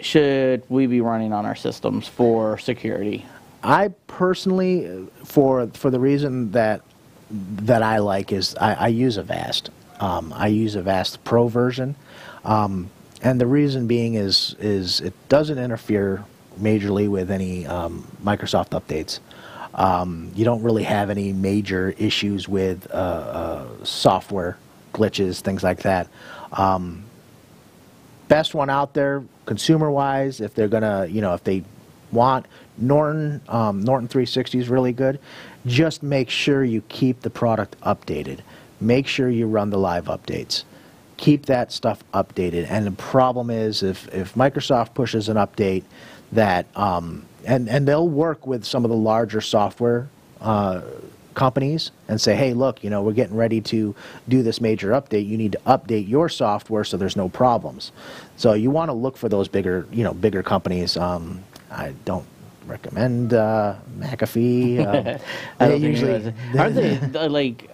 should we be running on our systems for security? I personally, for the reason that I like is I use Avast. I use Avast Pro version, and the reason being is it doesn't interfere majorly with any Microsoft updates. You don't really have any major issues with software glitches, things like that. Best one out there, consumer-wise, if they're gonna, if they want Norton 360 is really good. Just make sure you keep the product updated. Make sure you run the live updates. Keep that stuff updated. And the problem is if Microsoft pushes an update that, and they'll work with some of the larger software companies and say, hey, look, we're getting ready to do this major update. You need to update your software so there's no problems. So you want to look for those bigger companies. I don't recommend McAfee. They usually aren't they like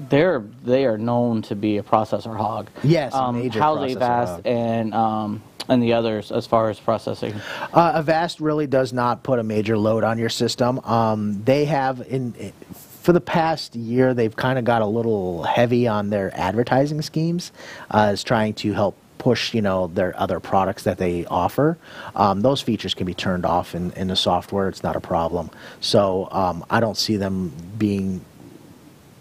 they are known to be a processor hog. Yes, major how's processor Avast hog. And the others as far as processing? Avast really does not put a major load on your system. They have for the past year they've kind of got a little heavy on their advertising schemes, as trying to help push their other products that they offer. Those features can be turned off in the software. It's not a problem. So I don't see them being,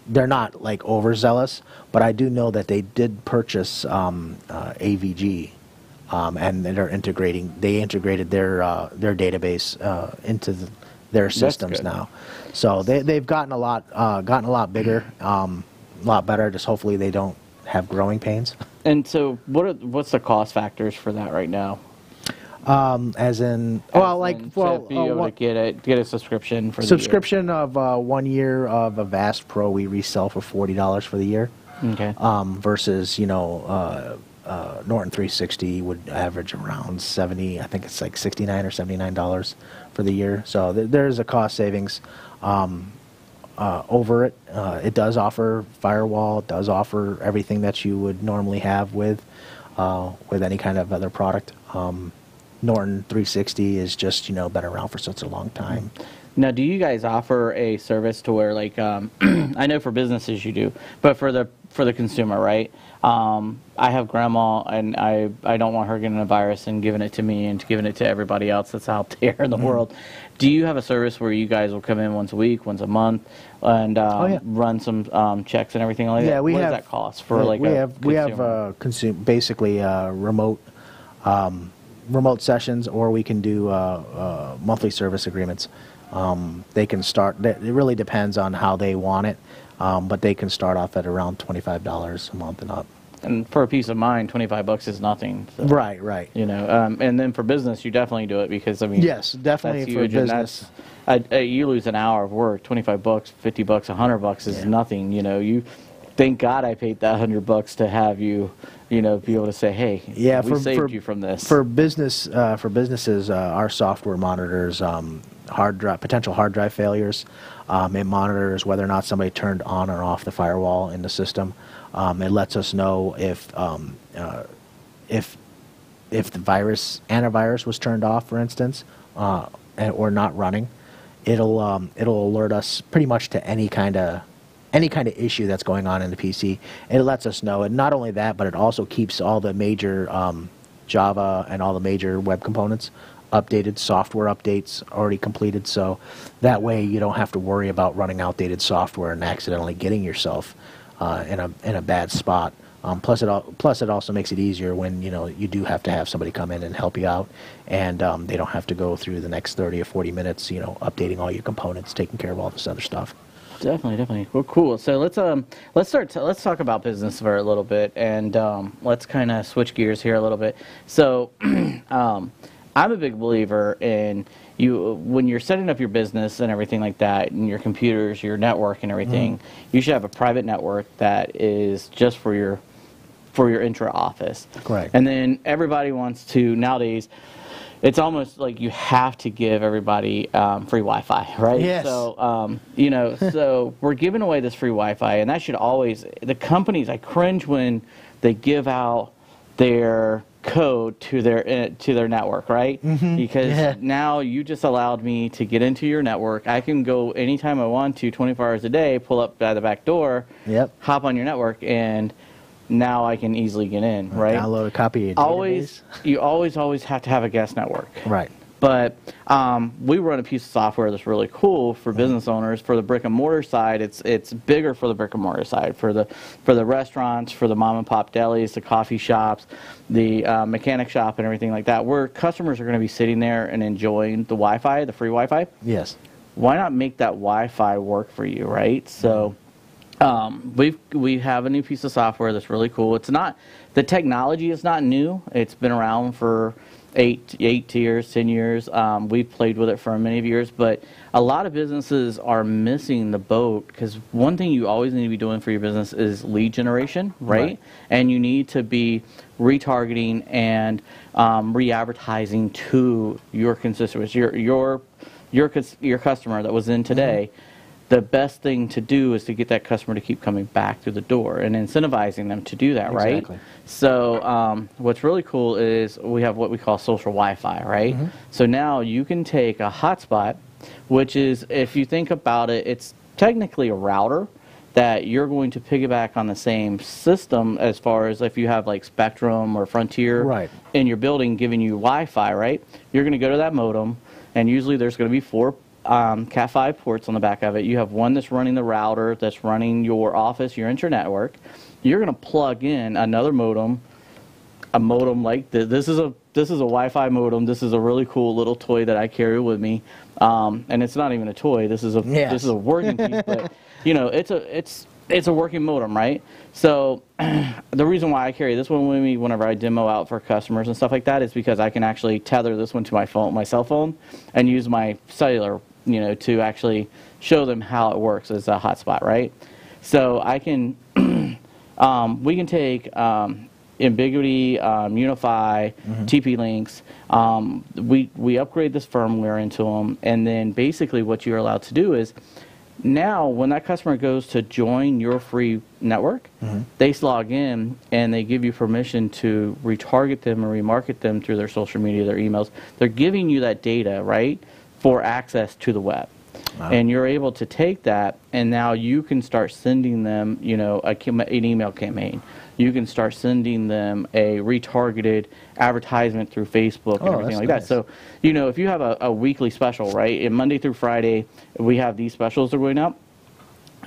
they're not like overzealous, but I do know that they did purchase AVG, and they integrated their database into their systems now. So they've gotten a lot bigger, a lot better. Just hopefully they don't have growing pains. And so, what's the cost factors for that right now? As in, well, to be able to get a subscription for subscription of 1 year of Avast Pro we resell for $40 for the year. Okay. Versus Norton 360 would average around 70. I think it's like $69 or $79 for the year. So there's a cost savings. Over it. It does offer firewall, it does offer everything that you would normally have with any kind of other product. Norton 360 is just, been around for such a long time. Now, do you guys offer a service to where, like, I know for businesses you do, but for the consumer, right? I have grandma, and I don't want her getting a virus and giving it to me and giving it to everybody else that's out there in the world. Do you have a service where you guys will come in once a week, once a month, and run some checks and everything like that? Yeah, what does that cost for we have basically remote sessions, or we can do monthly service agreements. They can start. It really depends on how they want it, but they can start off at around $25 a month and up. And for a peace of mind, $25 is nothing. So, right. And then for business, you definitely do it because yes, definitely for business. You lose an hour of work, $25, $50, $100 is nothing. You thank God I paid that $100 to have you, be able to say, hey, we saved you from this. For businesses, our software monitors potential hard drive failures. It monitors whether or not somebody turned on or off the firewall in the system. It lets us know if the antivirus was turned off, for instance, or not running. It'll alert us pretty much to any kind of issue that's going on in the PC. It lets us know. And not only that, but it also keeps all the major Java and all the major web components updated, software updates already completed, so that way you don't have to worry about running outdated software and accidentally getting yourself in a bad spot Plus it also makes it easier when you do have to have somebody come in and help you out, and they don't have to go through the next 30 or 40 minutes, updating all your components, taking care of all this other stuff. Definitely. Well, cool. So let's talk about business for a little bit, and let's kind of switch gears here a little bit. So I'm a big believer in when you're setting up your business and everything like that, and your computers, your network, and everything. You should have a private network that is just for your intra office. Correct. And then everybody wants to nowadays. It's almost like you have to give everybody free Wi-Fi, right? Yes. So, so we're giving away this free Wi-Fi, and that should always, the companies, I cringe when they give out their code to their network, right? Because now you just allowed me to get into your network. I can go anytime I want to, 24 hours a day, pull up by the back door, hop on your network, and now I can easily get in, right? Download a copy of your database. You always have to have a guest network. Right. But we run a piece of software that's really cool for business owners. For the brick and mortar side, it's bigger for the brick and mortar side. For the restaurants, for the mom and pop delis, the coffee shops, the mechanic shop, and everything like that, where customers are going to be sitting there and enjoying the Wi-Fi, the free Wi-Fi. Yes. Why not make that Wi-Fi work for you, right? So. We have a new piece of software that's really cool. It's not, the technology is not new. It's been around for 8 years, 10 years. We've played with it for many years, but a lot of businesses are missing the boat, because one thing you always need to be doing for your business is lead generation, right? And you need to be retargeting and re-advertising to your constituents, your customer that was in today. The best thing to do is to get that customer to keep coming back through the door and incentivizing them to do that, right? Exactly. So what's really cool is we have what we call social Wi-Fi, right? So now you can take a hotspot, which is, if you think about it, it's technically a router that you're going to piggyback on the same system, as far as if you have like Spectrum or Frontier in your building giving you Wi-Fi, right? You're going to go to that modem, and usually there's going to be 4 Cat 5 ports on the back of it. You have one that's running the router, that's running your office, your intranet network. You're going to plug in another modem, a modem like this. This is a Wi-Fi modem. This is a really cool little toy that I carry with me, and it's not even a toy. This is a working piece, but it's a working modem, right? So the reason why I carry this one with me whenever I demo out for customers and stuff like that is because I can actually tether this one to my cell phone, and use my cellular, to actually show them how it works as a hotspot, right? So I can, we can take Ambiguity, Unify, TP-Links. We upgrade this firmware into them, and then basically what you're allowed to do is, now when that customer goes to join your free network, they log in and they give you permission to retarget them or remarket them through their social media, their emails. They're giving you that data, right, for access to the web. And you're able to take that, and now you can start sending them, an email campaign. You can start sending them a retargeted advertisement through Facebook and everything like that. So, if you have a weekly special, right, and Monday through Friday, we have these specials that are going out.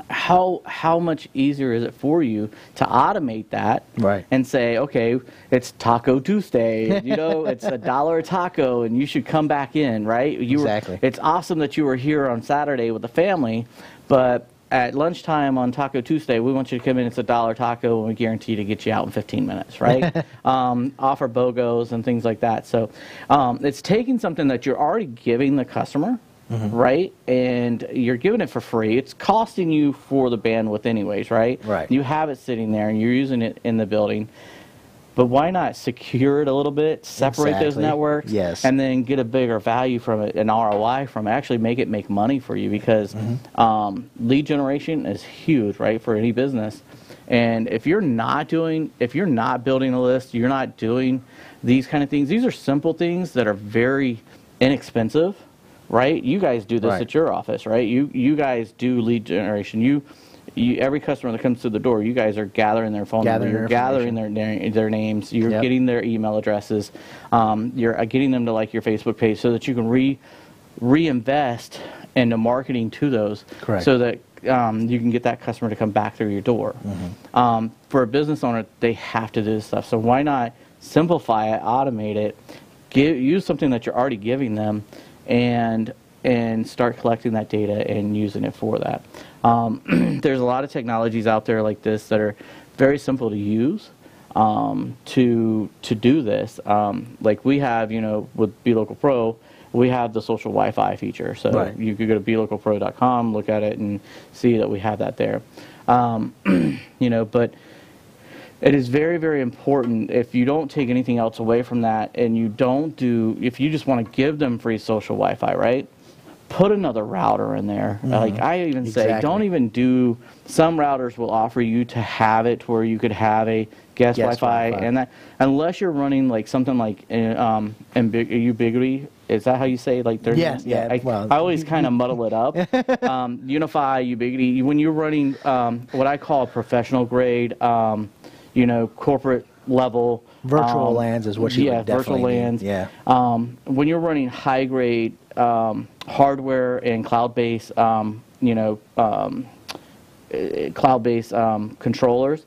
How much easier is it for you to automate that, and say, okay, it's Taco Tuesday, it's $1 a taco, and you should come back in, right? It's awesome that you were here on Saturday with the family, but at lunchtime on Taco Tuesday, we want you to come in. It's $1 taco, and we guarantee to get you out in 15 minutes, right? Offer BOGOs and things like that. So it's taking something that you're already giving the customer, right? And you're giving it for free. It's costing you for the bandwidth anyways, right? You have it sitting there, and you're using it in the building. But why not secure it a little bit, separate those networks, and then get a bigger value from it, an ROI from it, actually make money for you, because lead generation is huge, right, for any business. And if you're not building a list, you're not doing these kind of things, these are simple things that are very inexpensive, right? You guys do this at your office, right? You guys do lead generation. Every customer that comes through the door, you guys are gathering their phone number, you're gathering their names, you're getting their email addresses, you're getting them to like your Facebook page, so that you can reinvest into marketing to those, so that you can get that customer to come back through your door. For a business owner, they have to do this stuff. So why not simplify it, automate it, use something that you're already giving them, and start collecting that data and using it for that. There's a lot of technologies out there like this that are very simple to use to do this. Like we have, with Be Local Pro, we have the social Wi-Fi feature. So you could go to belocalpro.com, look at it, and see that we have that there. But it is very, very important, if you don't take anything else away from that, and if you just want to give them free social Wi-Fi, right? Put another router in there. Like I even say, don't even do, some routers will offer you to have it to where you could have a guest Wi-Fi, and that, unless you're running like something like Ubiquity, is that how you say? Like, I always kind of muddle it up. Unify, Ubiquity. When you're running what I call professional grade, corporate level virtual LANs is what you would definitely virtual LANs. Mean. When you're running high grade hardware and cloud-based, cloud-based controllers,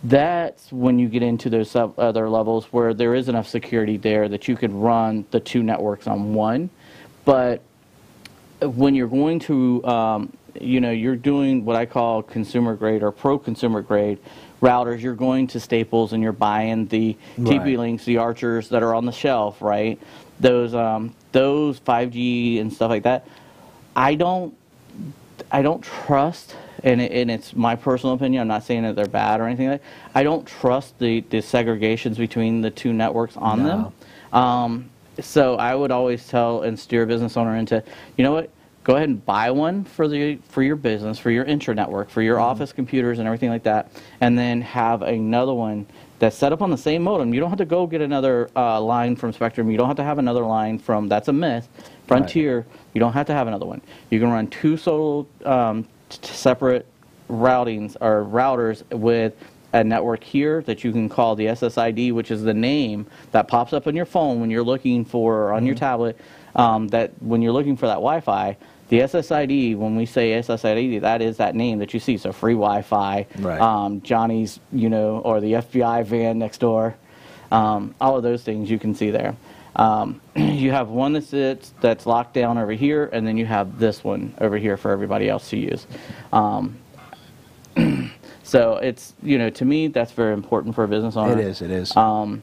that's when you get into those other levels where there is enough security there that you could run the two networks on one. But when you're going to, you're doing what I call consumer grade or pro-consumer grade routers, you're going to Staples and you're buying the TP-Links, the Archers that are on the shelf, right? Those 5G and stuff like that. I don't trust, and it's my personal opinion, I'm not saying that they're bad or anything like that. I don't trust the segregations between the two networks on them. So I would always tell and steer a business owner into, you know what, go ahead and buy one for your business, for your intra-network, for your office computers and everything like that, and then have another one that's set up on the same modem. You don't have to go get another line from Spectrum. You don't have to have another line from, that's a myth, Frontier. You don't have to have another one. You can run two solo separate routings or routers with a network here that you can call the SSID, which is the name that pops up on your phone when you're looking for, or on your tablet, that when you're looking for that Wi-Fi, the SSID, when we say SSID, that is that name that you see. So free Wi-Fi, Johnny's, or the FBI van next door, all of those things you can see there. You have one that's locked down over here, and then you have this one over here for everybody else to use. So it's, to me, that's very important for a business owner. It is. And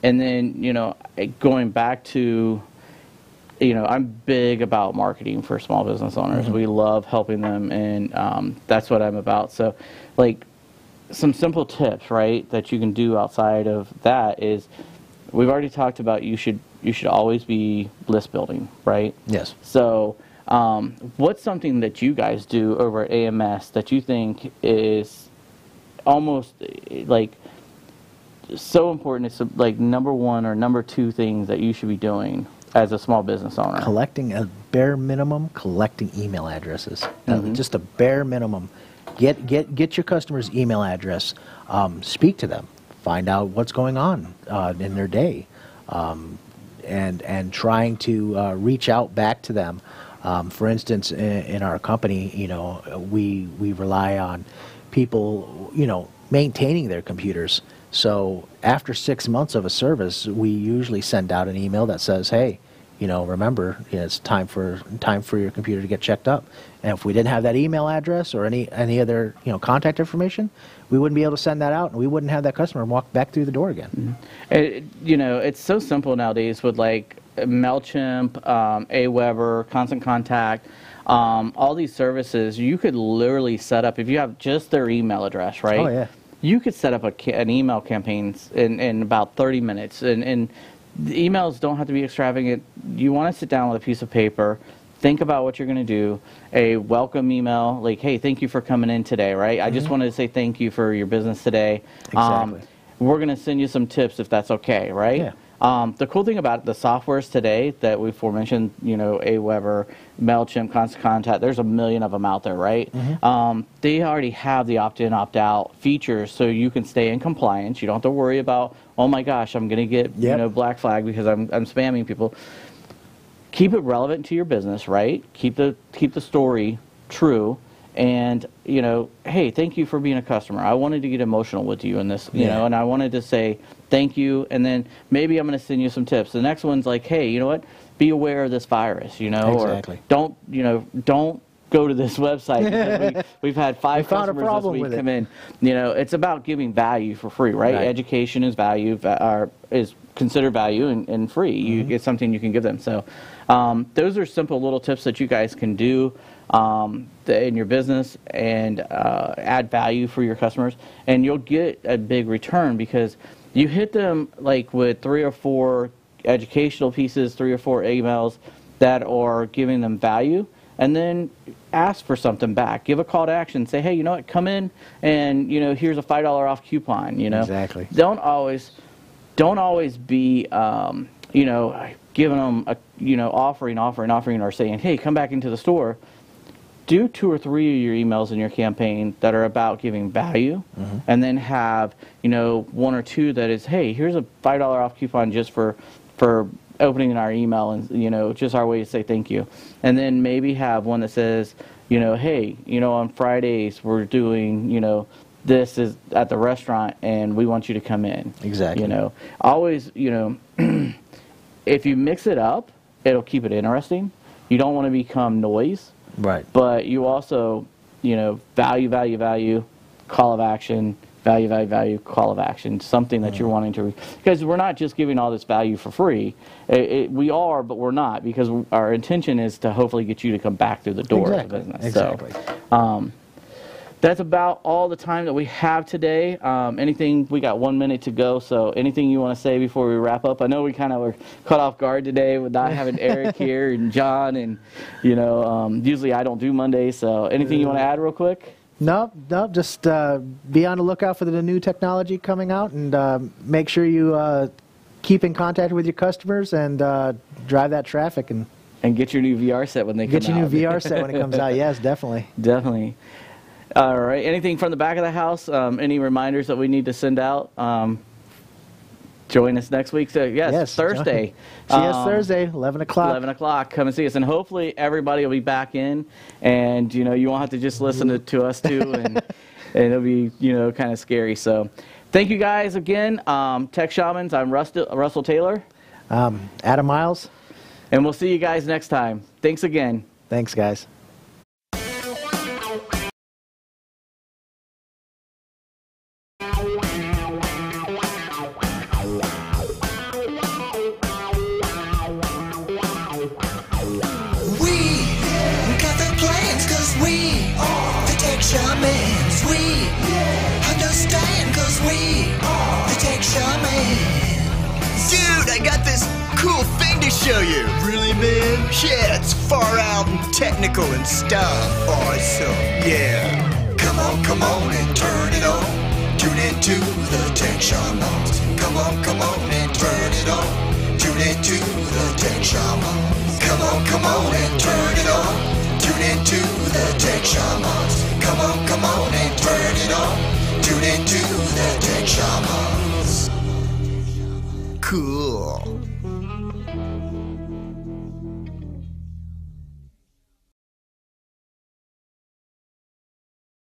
then, going back to, I'm big about marketing for small business owners. We love helping them, and that's what I'm about. So, like, some simple tips, right, that you can do outside of that is, we've already talked about you should always be list building, right? Yes. So, what's something that you guys do over at AMS that you think is almost like so important? It's like number one or number two things that you should be doing as a small business owner? Collecting a bare minimum, collecting email addresses. Just a bare minimum. Get your customer's email address. Speak to them. Find out what's going on in their day, and trying to reach out back to them. For instance, in our company, we rely on people, maintaining their computers. So after 6 months of a service, we usually send out an email that says, "Hey, remember, it's time for your computer to get checked up." And if we didn't have that email address or any other contact information, we wouldn't be able to send that out, and we wouldn't have that customer walk back through the door again. It's so simple nowadays with like MailChimp, Aweber, Constant Contact, all these services. You could literally set up, if you have just their email address, right? Oh yeah. You could set up an email campaign in about 30 minutes. And the emails don't have to be extravagant. You want to sit down with a piece of paper, think about what you're going to do, a welcome email, like, "Hey, thank you for coming in today," right? I just wanted to say thank you for your business today. Exactly. We're going to send you some tips if that's okay, right? Yeah. The cool thing about the softwares today that we've aforementioned, Aweber, MailChimp, Constant Contact, there's a million of them out there, right? They already have the opt-in, opt-out features, so you can stay in compliance. You don't have to worry about, oh my gosh, I'm going to get black flag because I'm spamming people. Keep it relevant to your business, right? Keep the story true, and, you know, hey, thank you for being a customer. I wanted to get emotional with you in this, you know, and I wanted to say thank you, and then maybe I'm going to send you some tips. The next one's like, hey, you know what? Be aware of this virus, you know, Exactly. or don't, you know, don't go to this website because we've had 5 customers this week come in. You know, it's about giving value for free, right? Education is value, is considered value and free. You get something you can give them. So those are simple little tips that you guys can do in your business and add value for your customers, and you'll get a big return because you hit them like with 3 or 4 educational pieces, 3 or 4 emails that are giving them value, and then ask for something back. Give a call to action. Say, hey, you know what? Come in and, you know, here's a $5 off coupon. You know, exactly. Don't always be, you know, giving them a, you know, offering, or saying, hey, come back into the store. Do 2 or 3 of your emails in your campaign that are about giving value, and then have, you know, 1 or 2 that is, hey, here's a $5 off coupon just for opening our email, and, you know, just our way to say thank you. And then maybe have one that says, you know, hey, you know, on Fridays we're doing, you know, this is at the restaurant and we want you to come in. Exactly. You know, always, you know, if you mix it up, it'll keep it interesting. You don't want to become noise. Right. But you also, you know, value, call of action, value, call of action, something that you're wanting to, because we're not just giving all this value for free. We are, but we're not, because our intention is to hopefully get you to come back through the door of the business. Exactly. So, that's about all the time that we have today. We got 1 minute to go, so anything you want to say before we wrap up? I know we kind of were caught off guard today with not having Erik here and John, and, you know, usually I don't do Mondays, so anything you want to add real quick? No, just be on the lookout for the new technology coming out, and make sure you keep in contact with your customers and drive that traffic. And get your new VR set when they come out. Get your new VR set when it comes out, yes, definitely. Definitely. All right, anything from the back of the house? Any reminders that we need to send out? Join us next week. So, yes, Thursday. See us Thursday, 11 o'clock. 11 o'clock. Come and see us. And hopefully everybody will be back in. And, you know, you won't have to just listen to us, too. And it'll be, you know, kind of scary. So thank you guys again. Tech Shamans, I'm Russell Taylor. Adam Miles. And we'll see you guys next time. Thanks again. Thanks, guys. Shamans, we understand cause we are the Tech Shamans. Dude, I got this cool thing to show you. Really, man? Yeah, it's far out and technical and stuff. Awesome, yeah. Come on and turn it on. Tune into the Tech Shamans. Come on and turn it on. Tune into the Tech Shamans. Come on and turn it on. Tune into the Tech Shamans. Come on and turn it on. Tune into the Tech Shamans. Cool.